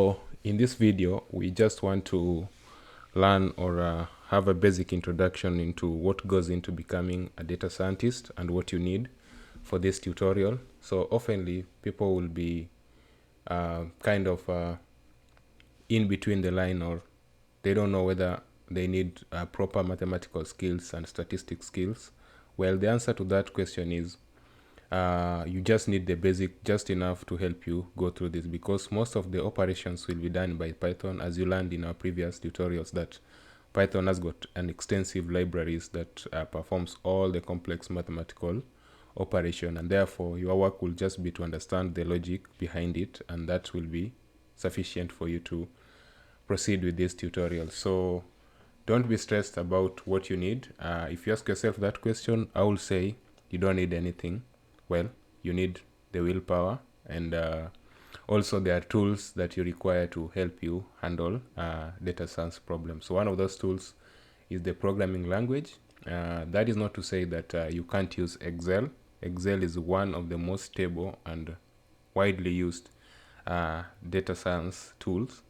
So in this video, we just want to learn or have a basic introduction into what goes into becoming a data scientist and what you need for this tutorial. So oftenly people will be kind of in between the line, or they don't know whether they need proper mathematical skills and statistics skills. Well, the answer to that question is you just need the basic, just enough to help you go through this, because most of the operations will be done by Python, as you learned in our previous tutorials that Python has got an extensive libraries that performs all the complex mathematical operation, and therefore your work will just be to understand the logic behind it, and that will be sufficient for you to proceed with this tutorial. So don't be stressed about what you need. If you ask yourself that question, I will say you don't need anything. Well, you need the willpower, and also there are tools that you require to help you handle data science problems. So one of those tools is the programming language. That is not to say that you can't use Excel. Excel is one of the most stable and widely used data science tools.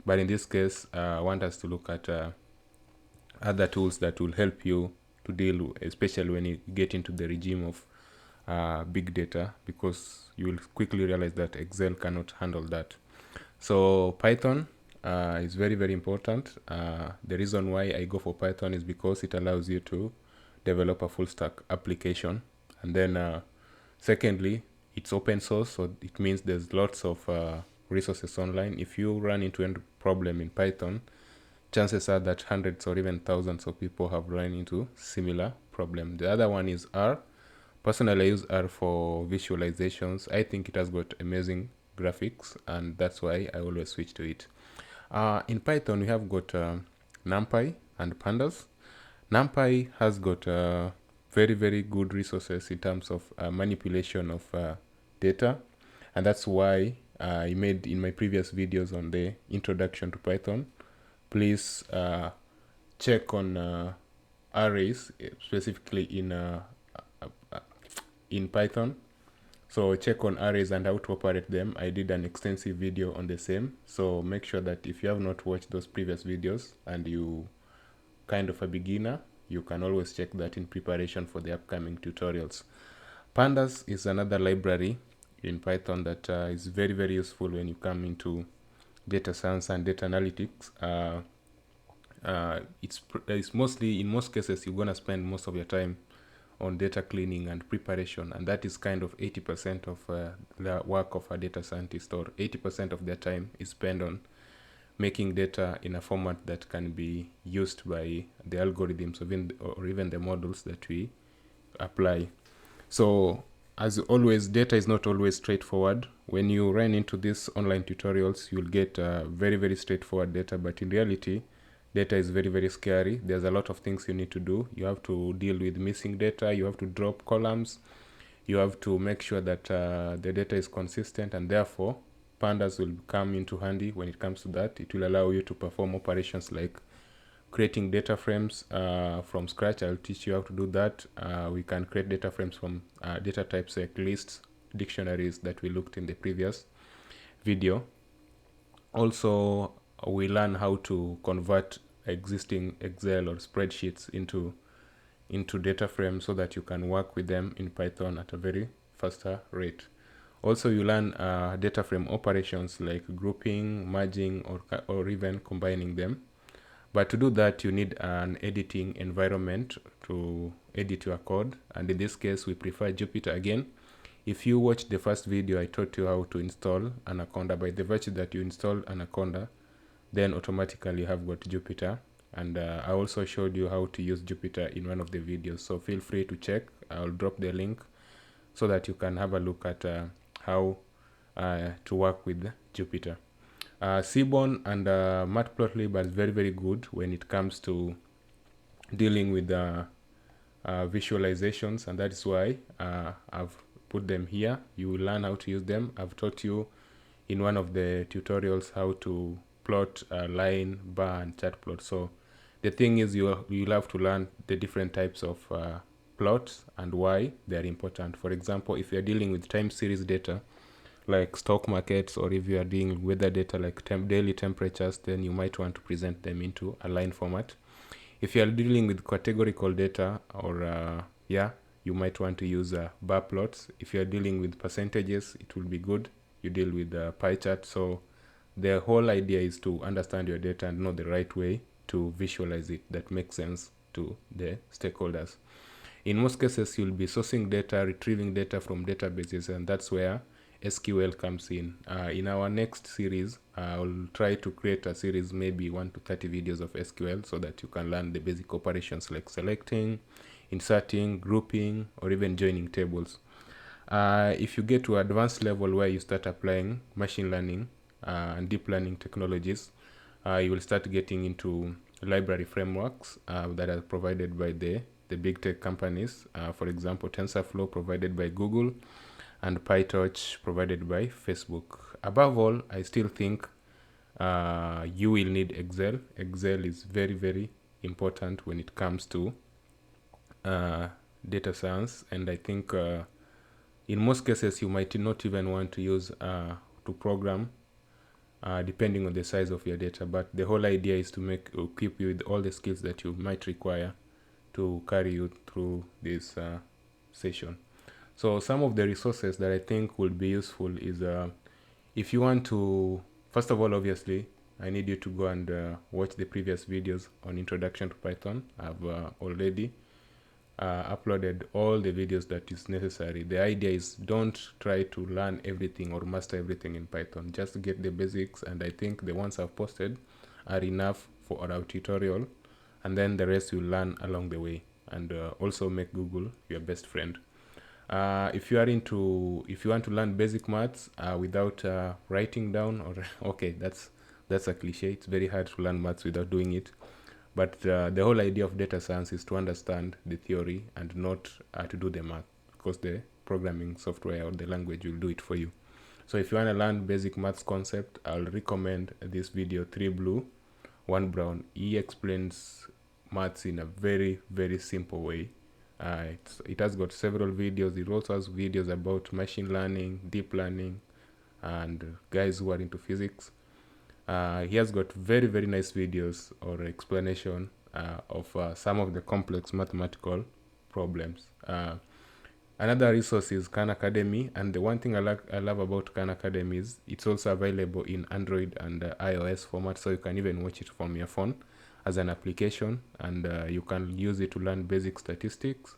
But in this case, I want us to look at other tools that will help you to deal, especially when you get into the regime of big data, because you will quickly realize that Excel cannot handle that. So Python is very, very important. The reason why I go for Python is because it allows you to develop a full stack application. And then secondly, it's open source, so it means there's lots of resources online. If you run into a problem in Python, chances are that hundreds or even thousands of people have run into similar problem. The other one is R. Personally, I use R for visualizations. I think it has got amazing graphics, and that's why I always switch to it. In Python, we have got NumPy and Pandas. NumPy has got very, very good resources in terms of manipulation of data, and that's why I made in my previous videos on the introduction to Python. Please check on arrays, specifically in Python. So check on arrays and how to operate them. I did an extensive video on the same, so make sure that if you have not watched those previous videos and you kind of a beginner, you can always check that in preparation for the upcoming tutorials. Pandas is another library in Python that is very, very useful when you come into data science and data analytics. It's mostly, in most cases, you're gonna spend most of your time on data cleaning and preparation, and that is kind of 80% of the work of a data scientist, or 80% of their time is spent on making data in a format that can be used by the algorithms or even the models that we apply. So as always, data is not always straightforward. When you run into these online tutorials, you'll get very, very straightforward data, but in reality, data is very, very scary. There's a lot of things you need to do. You have to deal with missing data. You have to drop columns. You have to make sure that the data is consistent, and therefore Pandas will come into handy when it comes to that. It will allow you to perform operations like creating data frames from scratch. I'll teach you how to do that. We can create data frames from data types like lists, dictionaries that we looked in the previous video. Also, we learn how to convert existing Excel or spreadsheets into data frames so that you can work with them in Python at a very faster rate. Also, you learn data frame operations like grouping, merging, or even combining them. But to do that, you need an editing environment to edit your code. And in this case, we prefer Jupyter again. If you watched the first video, I taught you how to install Anaconda. By the virtue that you install Anaconda, then automatically you have got Jupyter. And I also showed you how to use Jupyter in one of the videos. So feel free to check. I'll drop the link so that you can have a look at how to work with Jupyter. Seaborn and Matplotlib are very, very good when it comes to dealing with visualizations, and that is why I've put them here. You will learn how to use them. I've taught you in one of the tutorials how to plot a line, bar, and chart plot. So the thing is, you'll have to learn the different types of plots and why they are important. For example, if you're dealing with time series data, like stock markets, or if you are doing weather data like daily temperatures, then you might want to present them into a line format. If you are dealing with categorical data, or you might want to use bar plots. If you are dealing with percentages, it will be good you deal with pie chart. So the whole idea is to understand your data and know the right way to visualize it that makes sense to the stakeholders. In most cases, you'll be sourcing data, retrieving data from databases, and that's where SQL comes in. In our next series, I'll try to create a series, maybe 1 to 30 videos of SQL, so that you can learn the basic operations like selecting, inserting, grouping, or even joining tables. If you get to advanced level where you start applying machine learning and deep learning technologies, you will start getting into library frameworks that are provided by the big tech companies. For example, TensorFlow provided by Google, and PyTorch provided by Facebook. Above all, I still think you will need Excel. Excel is very, very important when it comes to data science, and I think in most cases you might not even want to use to program depending on the size of your data, but the whole idea is to equip you with all the skills that you might require to carry you through this session. So some of the resources that I think will be useful is if you want to, first of all, obviously, I need you to go and watch the previous videos on Introduction to Python. I've already uploaded all the videos that is necessary. The idea is don't try to learn everything or master everything in Python. Just get the basics, and I think the ones I've posted are enough for our tutorial, and then the rest you learn along the way. And also make Google your best friend. If you want to learn basic maths without writing down, or okay, that's a cliche. It's very hard to learn maths without doing it. But the whole idea of data science is to understand the theory and not to do the math, because the programming software or the language will do it for you. So if you want to learn basic maths concept, I'll recommend this video, 3 Blue, 1 Brown. He explains maths in a very, very simple way. It has got several videos. It also has videos about machine learning, deep learning, and guys who are into physics. He has got very, very nice videos or explanation of some of the complex mathematical problems. Another resource is Khan Academy, and the one thing I love about Khan Academy is it's also available in Android and iOS format, so you can even watch it from your phone as an application, and you can use it to learn basic statistics.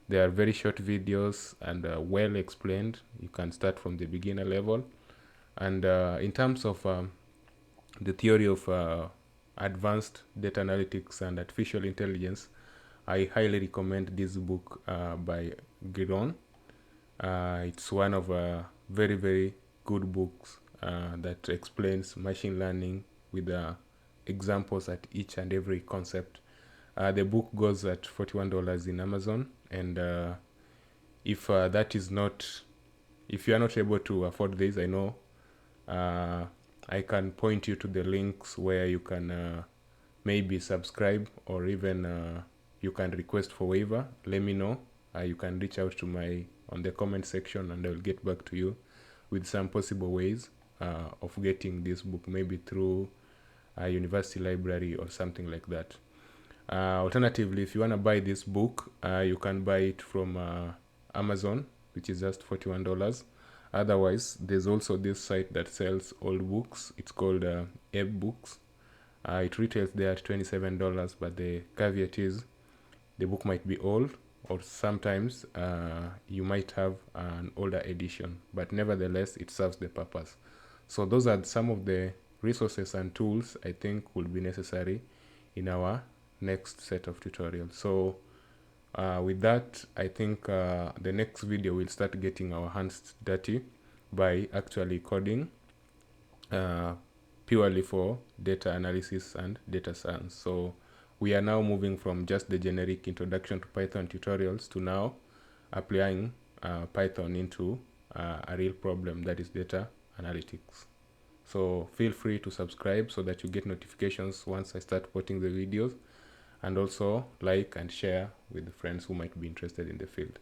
They are very short videos and well explained. You can start from the beginner level. And in terms of the theory of advanced data analytics and artificial intelligence, I highly recommend this book by Giron. It's one of very, very good books that explains machine learning with examples at each and every concept. The book goes at $41 in Amazon, and if you are not able to afford this, I know I can point you to the links where you can maybe subscribe, or even you can request for waiver. Let me know. You can reach out to on the comment section, and I will get back to you with some possible ways of getting this book, maybe through a university library or something like that. Alternatively, if you want to buy this book, you can buy it from Amazon, which is just $41. Otherwise, there's also this site that sells old books. It's called Ebb Books. It retails there at $27, but the caveat is the book might be old, or sometimes you might have an older edition, but nevertheless, it serves the purpose. So those are some of the resources and tools I think will be necessary in our next set of tutorials. So with that, I think the next video we'll start getting our hands dirty by actually coding purely for data analysis and data science. So we are now moving from just the generic introduction to Python tutorials to now applying Python into a real problem, that is data analytics. So feel free to subscribe so that you get notifications once I start putting the videos, and also like and share with friends who might be interested in the field.